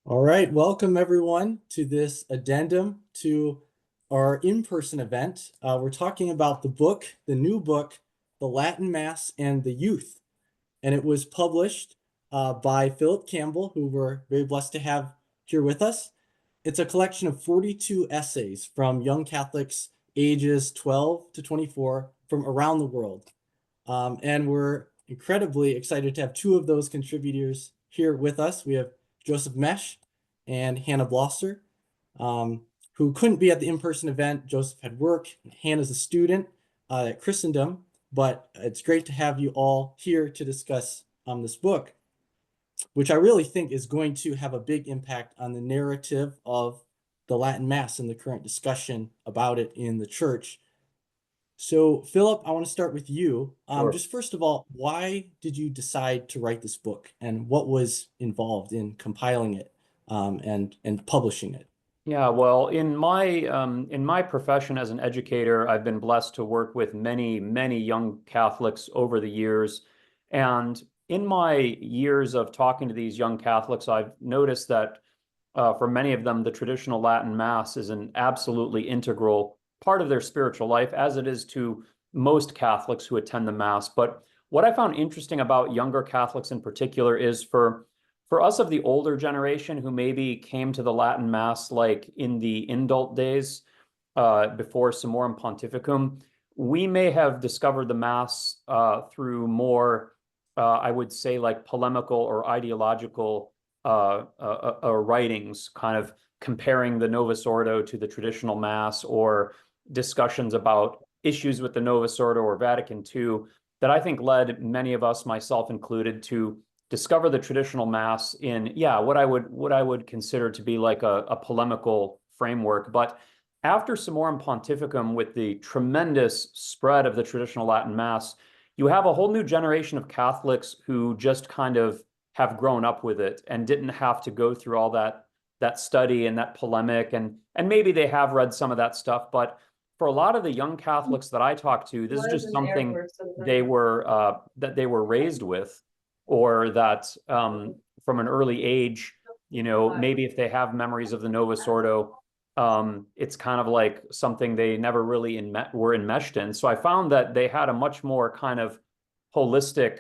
All right, welcome everyone to this addendum to our in-person event. We're talking about the new book, The Latin Mass and the Youth. And it was published by Philip Campbell, who we're very blessed to have here with us. It's a collection of 42 essays from young Catholics ages 12 to 24 from around the world. And we're incredibly excited to have two of those contributors here with us. We have Joseph Mesh and Hannah Blosser, who couldn't be at the in-person event. Joseph had work. Hannah's a student at Christendom, but it's great to have you all here to discuss this book, which I really think is going to have a big impact on the narrative of the Latin Mass and the current discussion about it in the church. So, Philip, I want to start with you. Sure. Just first of all, why did you decide to write this book, and what was involved in compiling it and publishing it? Yeah, well, in my profession as an educator, I've been blessed to work with many young Catholics over the years. And in my years of talking to these young Catholics, I've noticed that for many of them, the traditional Latin Mass is an absolutely integral part of their spiritual life, as it is to most Catholics who attend the Mass. But what I found interesting about younger Catholics in particular is for us of the older generation who maybe came to the Latin Mass like in the indult days before Summorum Pontificum, we may have discovered the Mass through more, I would say, like polemical or ideological writings, kind of comparing the Novus Ordo to the traditional Mass, or discussions about issues with the Novus Ordo or Vatican II, that I think led many of us, myself included, to discover the traditional Mass in, yeah, what I would consider to be like a polemical framework. But after Summorum Pontificum, with the tremendous spread of the traditional Latin Mass, you have a whole new generation of Catholics who just kind of have grown up with it and didn't have to go through all that study and that polemic, and maybe they have read some of that stuff, but for a lot of the young Catholics that I talk to, this is just something that they were raised with, or that from an early age, maybe if they have memories of the Novus Ordo, it's kind of like something they never really were enmeshed in. So I found that they had a much more kind of holistic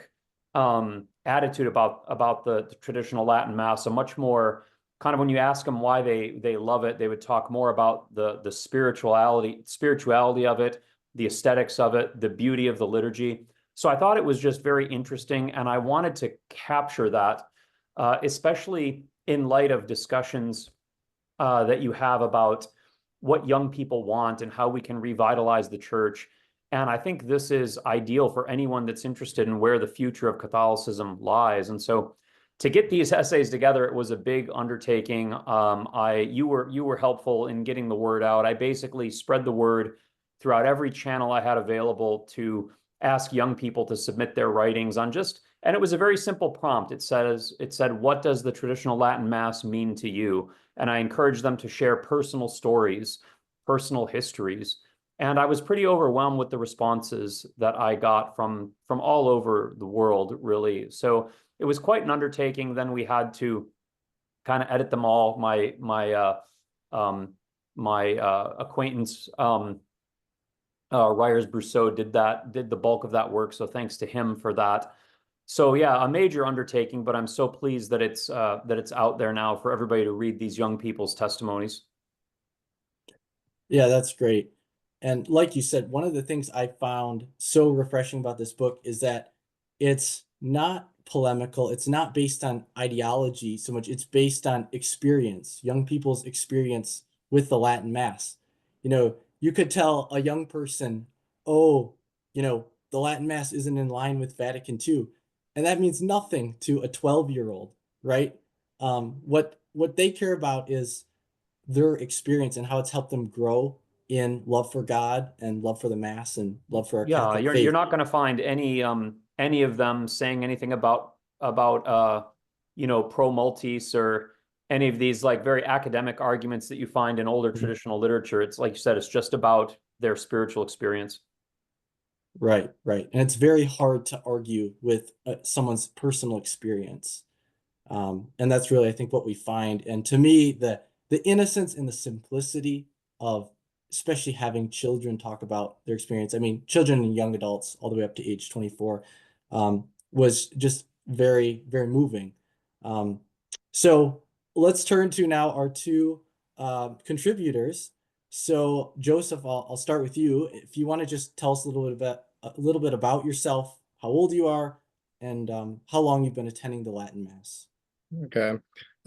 attitude about the traditional Latin Mass, a much more kind of, when you ask them why they love it, they would talk more about the spirituality of it, the aesthetics of it, the beauty of the liturgy. So I thought it was just very interesting, and I wanted to capture that, especially in light of discussions that you have about what young people want and how we can revitalize the church. And I think this is ideal for anyone that's interested in where the future of Catholicism lies. And so to get these essays together, it was a big undertaking. You were helpful in getting the word out. I basically spread the word throughout every channel I had available to ask young people to submit their writings on just, and it was a very simple prompt. It said, what does the traditional Latin Mass mean to you? And I encouraged them to share personal stories, personal histories. And I was pretty overwhelmed with the responses that I got from all over the world, really. So it was quite an undertaking. Then we had to kind of edit them all. My acquaintance, Ryers Brousseau, did the bulk of that work. So thanks to him for that. So yeah, a major undertaking, but I'm so pleased that it's out there now for everybody to read these young people's testimonies. Yeah, that's great. And like you said, one of the things I found so refreshing about this book is that it's not polemical. It's not based on ideology so much. It's based on experience, young people's experience with the Latin Mass. You could tell a young person, oh, the Latin Mass isn't in line with Vatican II. And that means nothing to a 12-year-old, right? What they care about is their experience and how it's helped them grow in love for God and love for the Mass and love for our Yeah, Catholic you're faith. not going to find any of them saying anything about pro multis, or any of these like very academic arguments that you find in older Mhm. traditional literature. It's like you said, it's just about their spiritual experience. Right. And it's very hard to argue with someone's personal experience. And that's really, I think, what we find. And to me, the innocence and the simplicity of especially having children talk about their experience. I mean, children and young adults all the way up to age 24, was just very, very moving. Um, so let's turn to now our two contributors. So Joseph, I'll start with you. If you want to just tell us a little bit about yourself, how old you are, and how long you've been attending the Latin Mass. Okay.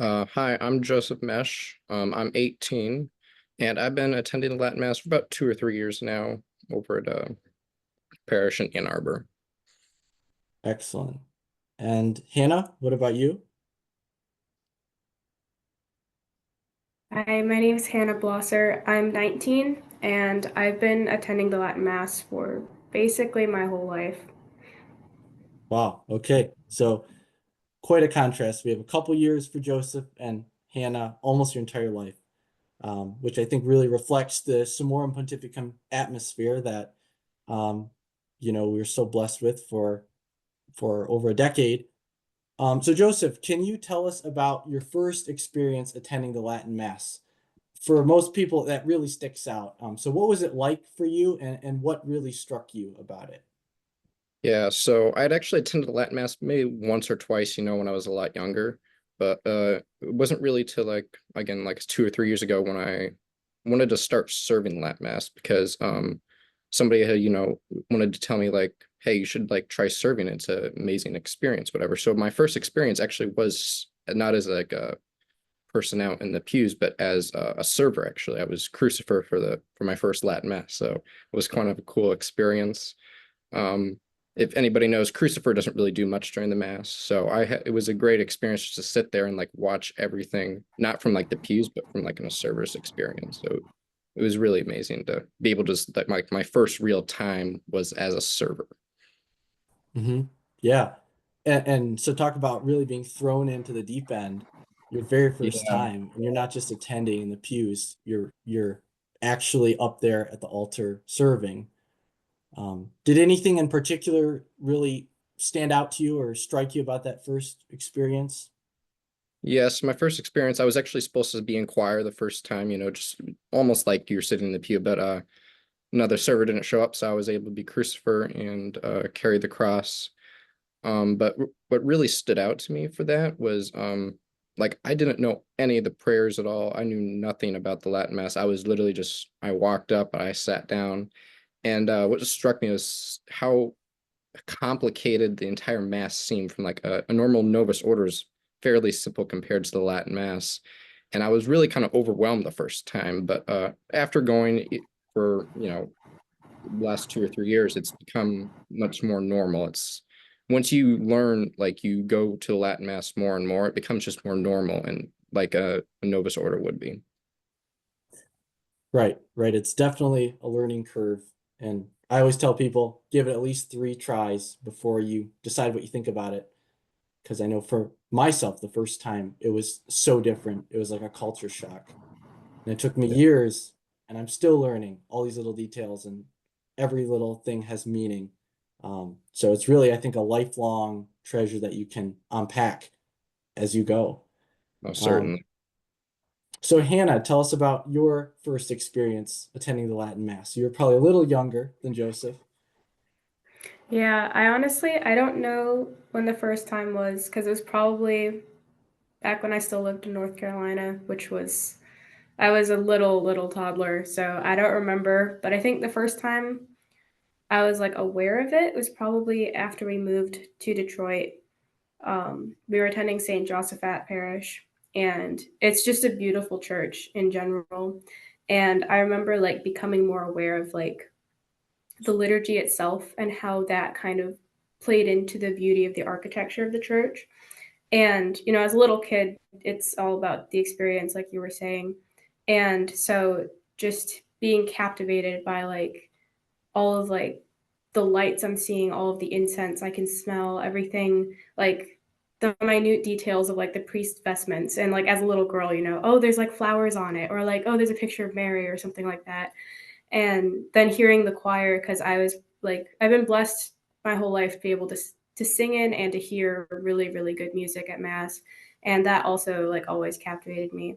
Hi, I'm Joseph Mesh. I'm 18, and I've been attending the Latin Mass for about 2 or 3 years now over at parish in Ann Arbor. Excellent. And Hannah, what about you? Hi, my name is Hannah Blosser. I'm 19 and I've been attending the Latin Mass for basically my whole life. Wow. Okay. So quite a contrast. We have a couple years for Joseph and Hannah, almost your entire life, which I think really reflects the Summorum Pontificum atmosphere that, um, we're so blessed with for over a decade. So Joseph, can you tell us about your first experience attending the Latin Mass? For most people, that really sticks out. So what was it like for you, and what really struck you about it? Yeah, so I'd actually attended the Latin Mass maybe once or twice, when I was a lot younger, but it wasn't really till again, like 2 or 3 years ago when I wanted to start serving Latin Mass because somebody had, wanted to tell me like, hey, you should like try serving. It's an amazing experience, whatever. So my first experience actually was not as like a person out in the pews, but as a server. Actually, I was crucifer for my first Latin Mass, so it was kind of a cool experience. Um, if anybody knows, crucifer doesn't really do much during the Mass, so it was a great experience just to sit there and like watch everything, not from like the pews, but from like in a server's experience. So it was really amazing to be able to like my first real time was as a server. Hmm. Yeah. And so talk about really being thrown into the deep end your very first Yeah. time, and you're not just attending in the pews, you're actually up there at the altar serving. Did anything in particular really stand out to you or strike you about that first experience? Yes, my first experience, I was actually supposed to be in choir the first time, just almost like you're sitting in the pew, but another server didn't show up, so I was able to be crucifer and carry the cross. But what really stood out to me for that was like I didn't know any of the prayers at all. I knew nothing about the Latin Mass. I was literally just I walked up, I sat down, and what just struck me was how complicated the entire Mass seemed from like a normal Novus Order is fairly simple compared to the Latin Mass. And I was really kind of overwhelmed the first time, but after going for, last 2 or 3 years, it's become much more normal. It's once you learn, like you go to Latin Mass more and more, it becomes just more normal and like a Novus Order would be. Right, right. It's definitely a learning curve. And I always tell people, give it at least 3 tries before you decide what you think about it. Because I know for myself, the first time it was so different. It was like a culture shock. And it took me years, and I'm still learning all these little details, and every little thing has meaning. So it's really, I think, a lifelong treasure that you can unpack as you go. Most Um, certainly. so Hannah, tell us about your first experience attending the Latin Mass. You were probably a little younger than Joseph. Yeah, I don't know when the first time was because it was probably back when I still lived in North Carolina, which was I was a little toddler, so I don't remember, but I think the first time I was like aware of it was probably after we moved to Detroit. We were attending St. Josaphat Parish, and it's just a beautiful church in general. And I remember like becoming more aware of like the liturgy itself and how that kind of played into the beauty of the architecture of the church. And, as a little kid, it's all about the experience, like you were saying. And so just being captivated by like all of like the lights I'm seeing, all of the incense I can smell, everything like the minute details of like the priest's vestments. And like as a little girl, oh, there's like flowers on it, or like, oh, there's a picture of Mary or something like that. And then hearing the choir, because I was like, I've been blessed my whole life to be able to sing in and to hear really, really good music at Mass. And that also like always captivated me.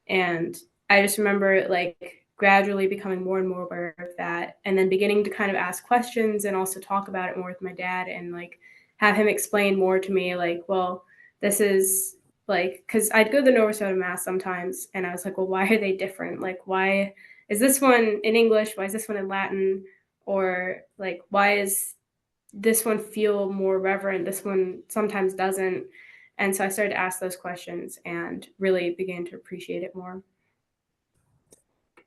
And I just remember like gradually becoming more and more aware of that, and then beginning to kind of ask questions and also talk about it more with my dad, and like have him explain more to me, like, well, this is like, because I'd go to the Nova Soda Mass sometimes, and I was like, well, why are they different? Like, why is this one in English? Why is this one in Latin? Or like, why is this one feel more reverent? This one sometimes doesn't. And so I started to ask those questions and really began to appreciate it more.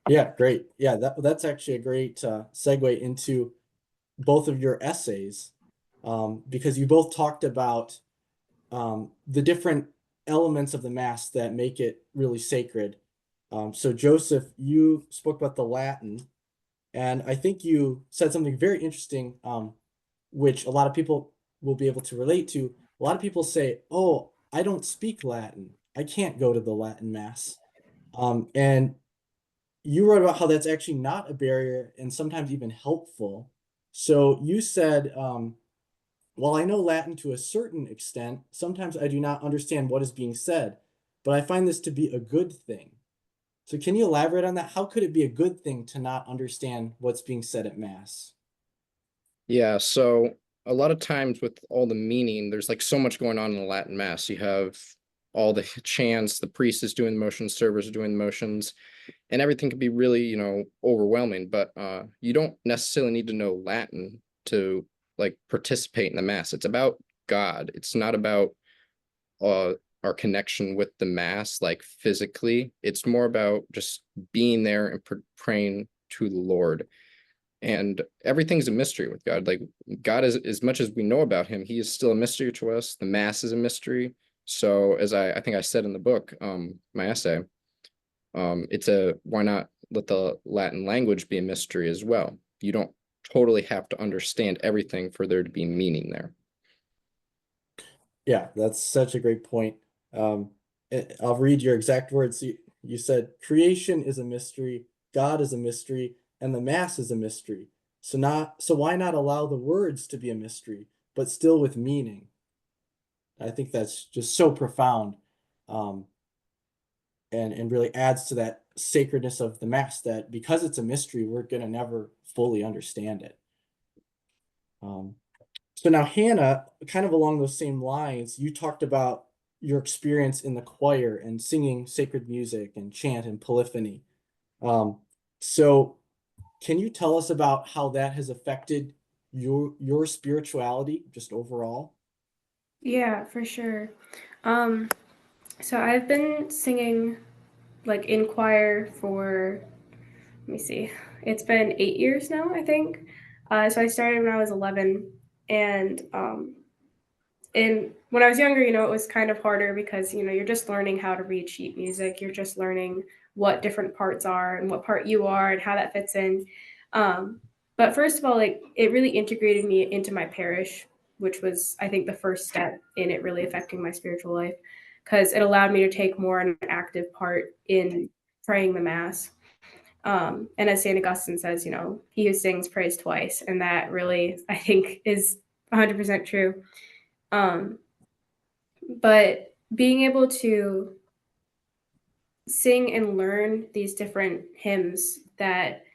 Yeah, great. Yeah, that's actually a great segue into both of your essays, because you both talked about the different elements of the Mass that make it really sacred. So Joseph, you spoke about the Latin, and I think you said something very interesting, which a lot of people will be able to relate to. A lot of people say, "Oh, I don't speak Latin. I can't go to the Latin Mass." And you wrote about how that's actually not a barrier and sometimes even helpful. So you said, while I know Latin to a certain extent, sometimes I do not understand what is being said, but I find this to be a good thing. So can you elaborate on that? How could it be a good thing to not understand what's being said at Mass? Yeah, so a lot of times with all the meaning, there's like so much going on in the Latin Mass. You have all the chants, the priest is doing the motions, servers are doing the motions, and everything can be really, overwhelming. But you don't necessarily need to know Latin to like participate in the Mass. It's about God. It's not about uh our connection with the Mass, like physically. It's more about just being there and praying to the Lord. And everything's a mystery with God. Like God is, as much as we know about him, he is still a mystery to us. The Mass is a mystery. So as I think I said in the book, my essay, it's a, why not let the Latin language be a mystery as well? You don't totally have to understand everything for there to be meaning there. Yeah, that's such a great point. I'll read your exact words. You said, creation is a mystery, God is a mystery, and the Mass is a mystery. So why not allow the words to be a mystery, but still with meaning? I think that's just so profound, um, and really adds to that sacredness of the Mass, that because it's a mystery, we're gonna never fully understand it. Um, So now, Hannah, kind of along those same lines, you talked about your experience in the choir and singing sacred music and chant and polyphony. Um, so can you tell us about how that has affected your spirituality just overall? Yeah, for sure. Um, so I've been singing like in choir for, let me see, it's been 8 years now, I think. So I started when I was 11, and when I was younger, it was kind of harder because you're just learning how to read sheet music. You're just learning what different parts are and what part you are and how that fits in. But first of all, like it really integrated me into my parish, which was, I think, the first step in it really affecting my spiritual life, because it allowed me to take more an active part in praying the mass. And as St. Augustine says, he who sings prays twice, and that really, I think, is 100% true. Um, but being able to sing and learn these different hymns that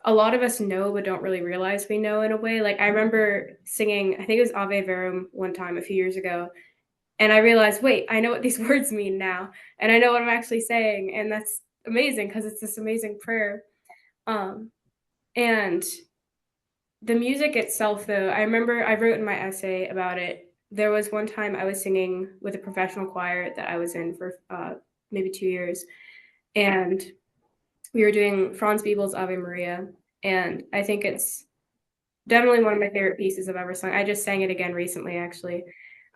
a lot of us know but don't really realize we know, in a way. Like I remember singing, I think it was Ave Verum one time a few years ago, and I realized, wait, I know what these words mean now, and I know what I'm actually saying, and that's amazing because it's this amazing prayer. Um, and the music itself, though, I remember I wrote in my essay about it. There was one time I was singing with a professional choir that I was in for maybe 2 years, and we were doing Franz Biebel's Ave Maria, and I think it's definitely one of my favorite pieces I've ever sung. I just sang it again recently, actually,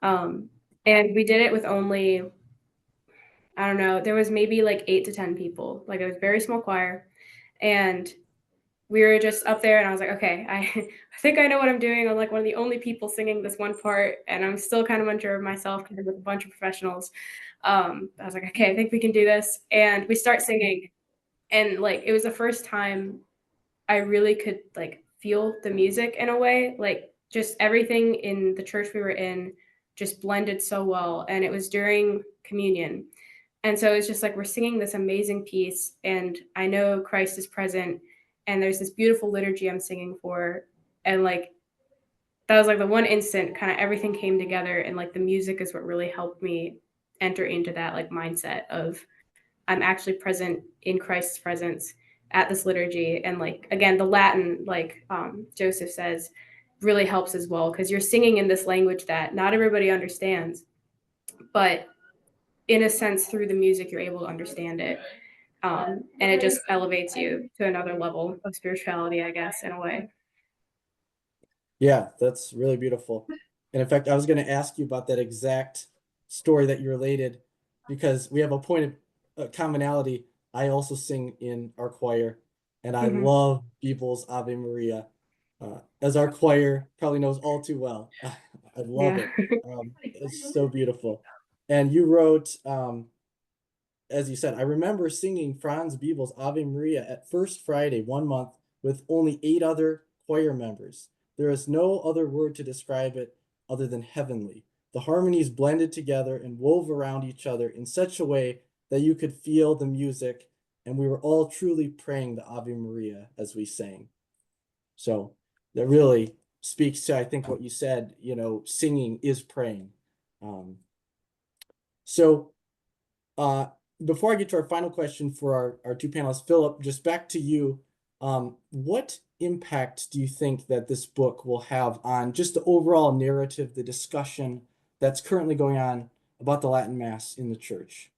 um, and we did it with only, I don't know, there was maybe like 8 to 10 people. Like it was a very small choir, and we were just up there, and I was like, okay, I think I know what I'm doing. I'm like one of the only people singing this one part, and I'm still kind of unsure of myself because with a bunch of professionals. I was like, okay, I think we can do this. And we start singing, and like it was the first time I really could like feel the music in a way, like just everything in the church we were in just blended so well. And it was during communion. And so it's just like we're singing this amazing piece, and I know Christ is present, and there's this beautiful liturgy I'm singing for. And like that was like the one instant kind of everything came together, and like the music is what really helped me enter into that like mindset of I'm actually present in Christ's presence at this liturgy. And like again, the Latin, like Joseph says, really helps as well, because you're singing in this language that not everybody understands, but in a sense through the music you're able to understand it. And it just elevates you to another level of spirituality, I guess, in a way. Yeah, that's really beautiful. And in fact, I was going to ask you about that exact story that you related, because we have a point of commonality. I also sing in our choir, and I Mm-hmm. love Beeble's Ave Maria, as our choir probably knows all too well. I love Yeah. it. It's so beautiful. And you wrote, as you said, I remember singing Franz Beeble's Ave Maria at First Friday 1 month with only 8 other choir members. There is no other word to describe it other than heavenly. The harmonies blended together and wove around each other in such a way that you could feel the music, and we were all truly praying the Ave Maria as we sang. So that really speaks to, I think, what you said, singing is praying. Um, so uh, before I get to our final question for our two panelists, Philip, just back to you. What impact do you think that this book will have on just the overall narrative, the discussion that's currently going on about the Latin Mass in the church?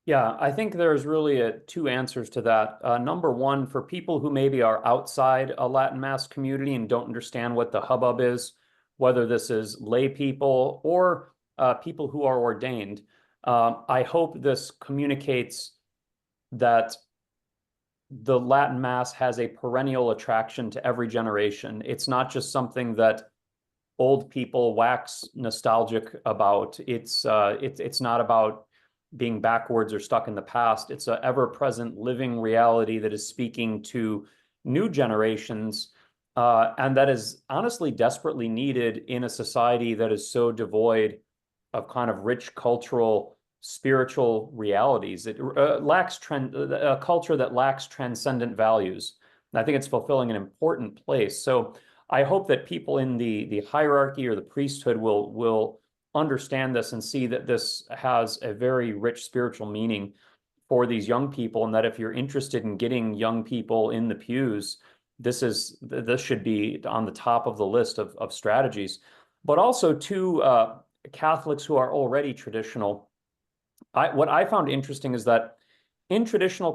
Yeah, I think there's really two answers to that. Number one, for people who maybe are outside a Latin Mass community and don't understand what the hubbub is, whether this is lay people or people who are ordained, I hope this communicates that the Latin Mass has a perennial attraction to every generation. It's not just something that old people wax nostalgic about. It's not about being backwards or stuck in the past. It's an ever-present living reality that is speaking to new generations, and that is honestly desperately needed in a society that is so devoid of kind of rich cultural, spiritual realities. It lacks a culture that lacks transcendent values. And I think it's fulfilling an important place. So I hope that people in the hierarchy or the priesthood will understand this and see that this has a very rich spiritual meaning for these young people, and that if you're interested in getting young people in the pews, this should be on the top of the list of strategies. But also to Catholics who are already traditional, what I found interesting is that in traditional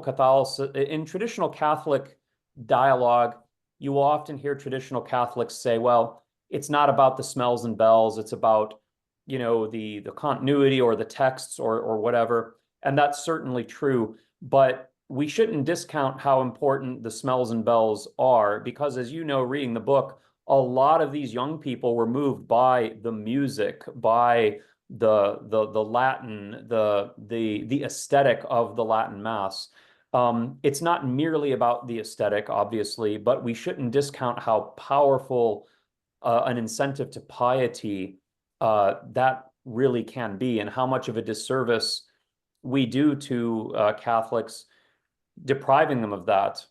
Catholic dialogue, you will often hear traditional Catholics say, well, it's not about the smells and bells, it's about, the continuity or the texts or whatever. And that's certainly true, but we shouldn't discount how important the smells and bells are, because as you know, reading the book, a lot of these young people were moved by the music, by the Latin, the aesthetic of the Latin Mass. It's not merely about the aesthetic, obviously, but we shouldn't discount how powerful an incentive to piety that really can be, and how much of a disservice we do to Catholics, depriving them of that.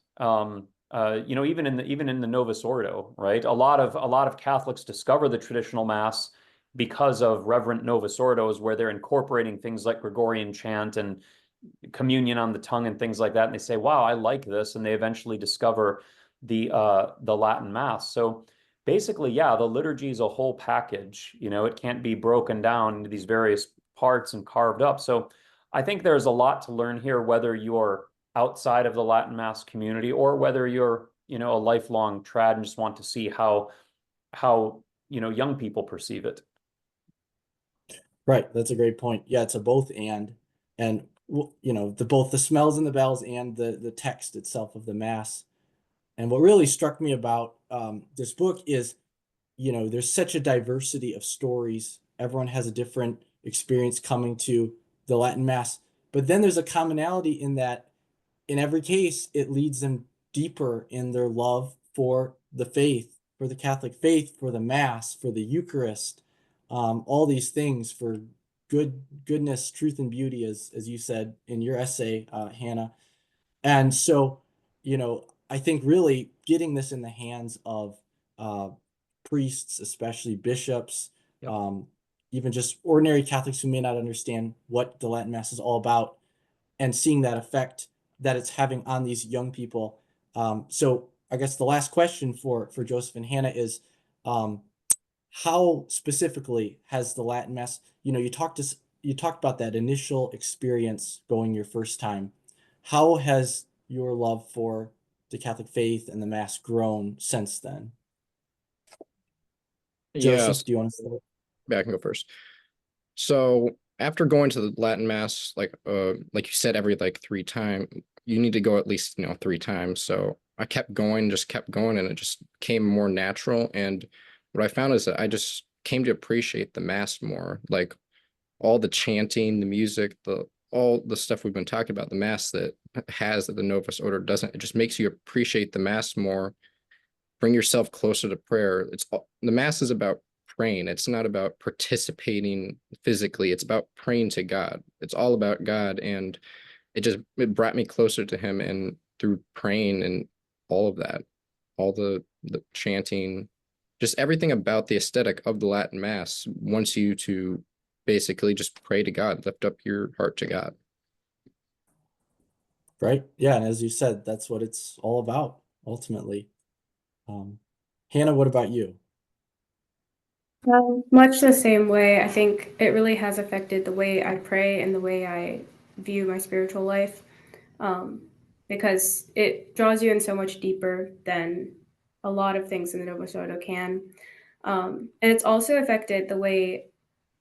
Even in the Novus Ordo, right? A lot of Catholics discover the traditional Mass because of reverent Novus Ordos, where they're incorporating things like Gregorian chant and communion on the tongue and things like that, and they say, "Wow, I like this," and they eventually discover the Latin Mass. So basically, yeah, the liturgy is a whole package. It can't be broken down into these various parts and carved up. So I think there's a lot to learn here, whether you're outside of the Latin Mass community or whether you're, a lifelong trad and just want to see how young people perceive it. Right, that's a great point. Yeah, it's a both and both the smells and the bells and the text itself of the Mass. And what really struck me about this book is, there's such a diversity of stories. Everyone has a different experience coming to the Latin Mass, but then there's a commonality in that in every case, it leads them deeper in their love for the faith, for the Catholic faith, for the Mass, for the Eucharist, all these things, for goodness, truth, and beauty, as you said in your essay, Hannah. And so, I think really getting this in the hands of uh, priests, especially bishops, Yep. even just ordinary Catholics who may not understand what the Latin Mass is all about, and seeing that effect that it's having on these young people. So I guess the last question for Joseph and Hannah is, how specifically has the Latin Mass, you talked about that initial experience going your first time. How has your love for the Catholic faith and the Mass grown since then? Yes, Joseph, do you want to start? yeah, I can go first. So after going to the Latin Mass, like you said, every like 3 times, you need to go at least, 3 times. So I kept going, just kept going, and it just came more natural. And what I found is that I just came to appreciate the Mass more. Like all the chanting, the music, all the stuff we've been talking about, the Mass that the Novus Order doesn't. It just makes you appreciate the Mass more. Bring yourself closer to prayer. The Mass is about praying. It's not about participating physically. It's about praying to God. It's all about God, and it brought me closer to Him, and through praying and all of that, all the chanting, just everything about the aesthetic of the Latin Mass wants you to basically just pray to God, lift up your heart to God. Right? Yeah, and as you said, that's what it's all about ultimately. Hannah, what about you? Much the same way. I think it really has affected the way I pray and the way I view my spiritual life, because it draws you in so much deeper than a lot of things in the Novus Ordo can. And it's also affected the way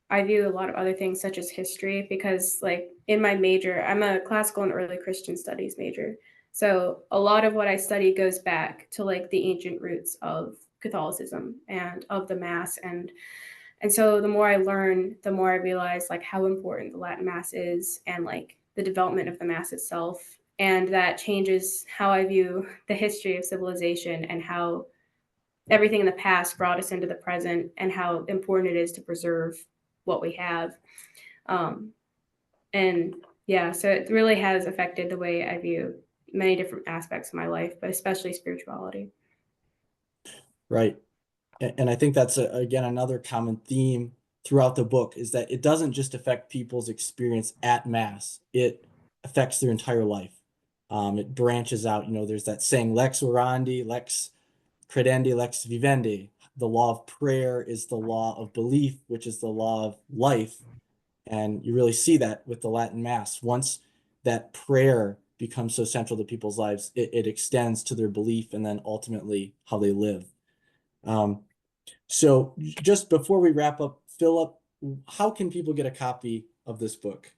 I view a lot of other things, such as history, because, like, in my major, I'm a classical and early Christian studies major. So a lot of what I study goes back to like the ancient roots of Catholicism and of the Mass, and so the more I learn, the more I realize like how important the Latin Mass is, and like the development of the Mass itself. And that changes how I view the history of civilization and how everything in the past brought us into the present, and how important it is to preserve what we have. Um, and yeah, so it really has affected the way I view many different aspects of my life, but especially spirituality. Right. And I think that's again another common theme throughout the book, is that it doesn't just affect people's experience at Mass, it affects their entire life. It branches out. There's that saying, lex orandi, lex credendi, lex vivendi. The law of prayer is the law of belief, which is the law of life. And you really see that with the Latin Mass. Once that prayer becomes so central to people's lives, it extends to their belief and then ultimately how they live. So just before we wrap up, Philip, how can people get a copy of this book?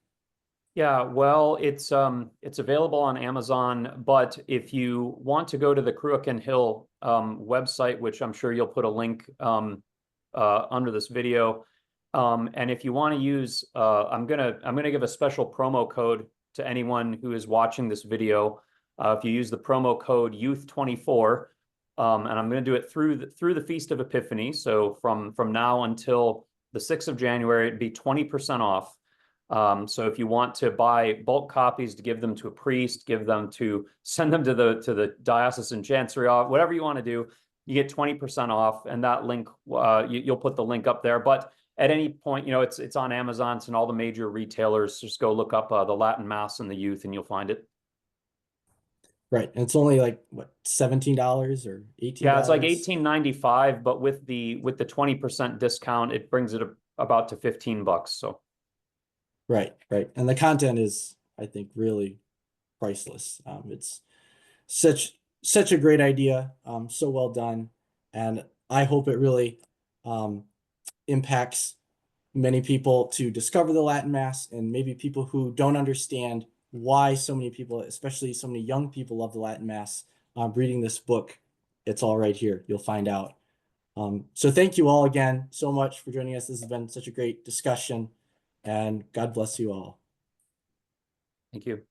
Yeah, well, it's available on Amazon, but if you want to go to the Cruachan Hill website, which I'm sure you'll put a link under this video, and if you want to use, I'm gonna give a special promo code to anyone who is watching this video. If you use the promo code Youth24, and I'm going to do it through the Feast of Epiphany, so from now until the 6th of January, it'd be 20% off. So if you want to buy bulk copies to give them to a priest, send them to the diocesan chancery, whatever you want to do, you get 20% off, and that link, you'll put the link up there. But at any point, it's on Amazon, it's in all the major retailers. Just go look up the Latin Mass and the Youth, and you'll find it. Right. And it's only like what, $17 or $18? Yeah, it's like $18.95, but with the 20% discount, it brings it about to $15. So Right, right. And the content is, I think, really priceless. It's such a great idea, so well done, and I hope it really impacts many people to discover the Latin Mass, and maybe people who don't understand why so many people, especially so many young people, love the Latin Mass. Reading this book, it's all right here. You'll find out. So thank you all again so much for joining us. This has been such a great discussion, and God bless you all. thank you.